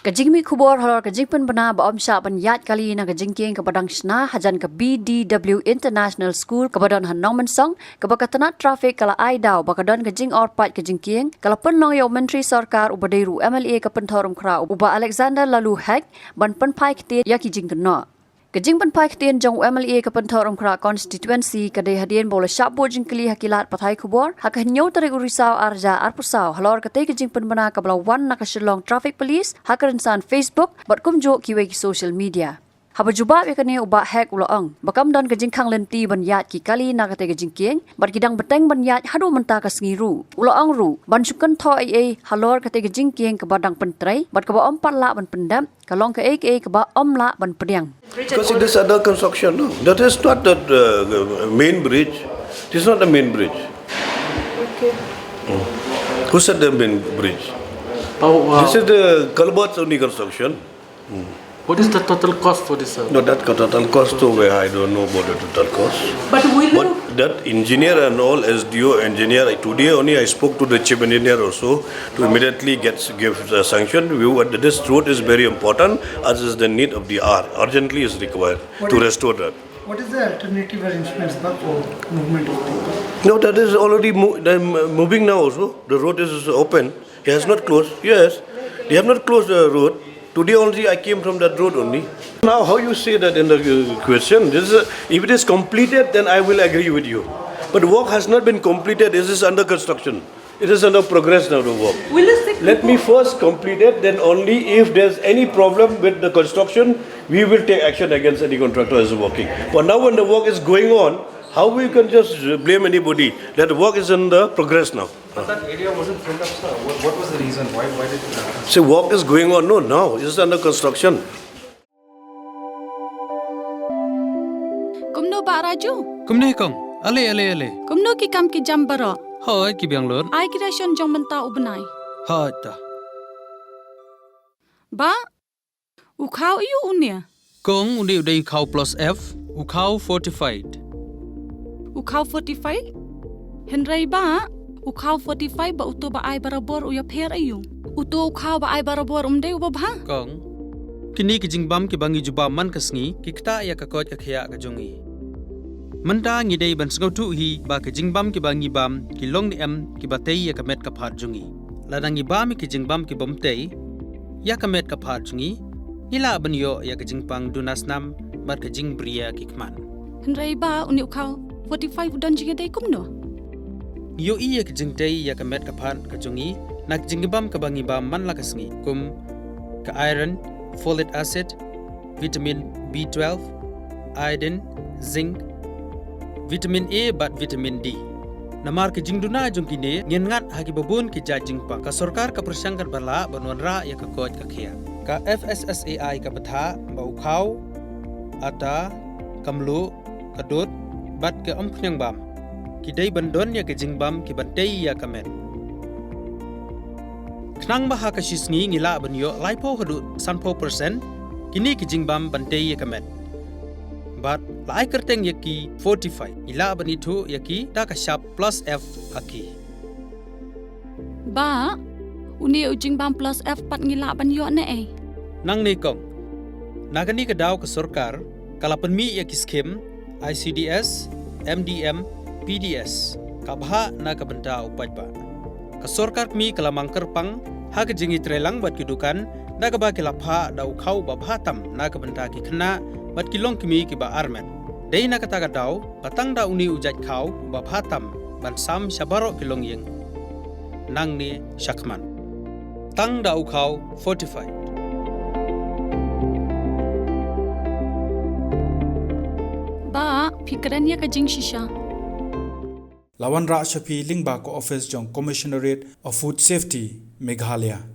Kajing mi kubor halor kajing pen bena ba Shah ban Ïaid kali na Jingkieng ke badang Shna hajan ke BDW International School ke badan hanong mensong ke bakatanat trafik kala Ïaid bakadan kajing Orpait ke Jingkieng kala pen nong yo menteri sarkar ubadeiru MLA ke pentorum kra uba Alexander lalu hack ban pen pai kete ya ki jing kena. Kajing pen pai kete jong MLA ke pentorum kra constituency kadai hadian bola syapbo jingkeli hakilat patai kubor hak nyo tarik urisau arja arpusau halor kete kajing pen bena ke belawan nak Shillong traffic police hak insan Facebook bat kumjo kiwe ki social media. Haba jubab yakane uba hack ulaang bakam dan kajing Khang lenti ban Ïaid ki kali na kate Jingkieng bat kidang beteng ban Ïaid hadu menta ka sengiru ulaang ru ban sukan tho ai halor kate Jingkieng ke badang pentrai bat ke ba ompat la ban pendam kalong ke ke ba omla ban pediang. Because it is under construction, no? That is not the main bridge. It is not the main bridge. Okay. Who said the main bridge? This is the culverts only construction. What is the total cost for this? No, that total cost over I don't know about the total cost. But that engineer and all, SDO engineer, today only I spoke to the chief engineer also to immediately give the sanction. This road is very important as is the need of the hour. Urgently is required to restore that. What is the alternative arrangements for movement of people? No, that is already moving now also. The road is open. It has not closed. Yes, they have not closed the road. Today only I came from that road only. Now how you say that in the question? If it is completed, then I will agree with you. But work has not been completed. This is under construction. It is under progress now, the work. Let me first complete it, then only if there's any problem with the construction, we will take action against any contractor who is working. But now when the work is going on, how we can just blame anybody? That work is in the progress now. But that area wasn't filled up, sir. What was the reason? Why did it happen? So work is going on. No, now it is under construction. Kumno ba Raju? Kumne kong. Ale. Kumno ki kam ki jam baro. Hoi ki biang lor. Ai kirasyon jong menta ubnai. Hoi ta. Ba? Ukau iu unia. Kong undi udai ukau plus F. Ukau fortified. Ukau 45? Henry ba? Ukau 45 ba uto ba ai barabor uya pher ayu. Uto ukau ba ai barabor umde ubabha. Kong. Kini ki jingbam ki bangi juba man kasngi ki kta ya ka kot ka khya ka jongi. Manta ngi dei ban sngau tu hi ba ki jingbam ki bangi bam ki long ni em ki batei ya ka met ka phat jongi. Ladangi bam ki jingbam ki bomtei ya ka met ka phat jongi. Ila ban yo ya ka jingpang dunasnam mar ka jingbria ki kman. Henry ba uni ukau 45 udan jiga dei kumno. Yo iya ke Jingtei ya ke met ke phan ke jungi nak jingbam ke bangi bam man la kasngi kum ke iron, folic acid, vitamin B12, iodine, zinc, vitamin A bat vitamin D. Namar ke jingduna jungkine ngin ngat hagi babun ke jingpa ka sarkar ka persangkar bala banwanra ya ke kot ka khia. Ka FSSAI ka batha ba ukhau ata kamlu kadut bat ke omkhnyang bam. Kidai bandon ya ke jingbam ki bantei ya kamet. Khang baha ka shisngi ngila banyo laipo hadu sanpo persen kini ki jingbam bantei ya kamet. But lai kerteng ya ki 45 ila banitu ya ki ta ka sharp plus F aki. Ba uni jingbam plus F pat ngila banyo ne ai. Nang ne kong. Nagani ka daw ka sarkar kala penmi ya ki skim ICDS MDM PDS kabha na kabenta upaj ba ka sarkar mi kalamang kerpang ha ka jingi trelang bat kidukan na ka ba kilapha da ukhau ba bhatam na kabenta ki khna bat kilong kimi ki ba armen dei na kata ka daw batang da uni ujat khau ba bhatam ban sam shabaro kilong yeng nang ni shakman tang da ukhau 45 Ba fikrannya ka jing shisha. Lawan Ra Shafi Lingba ko office jong Commissionerate of Food Safety Meghalaya.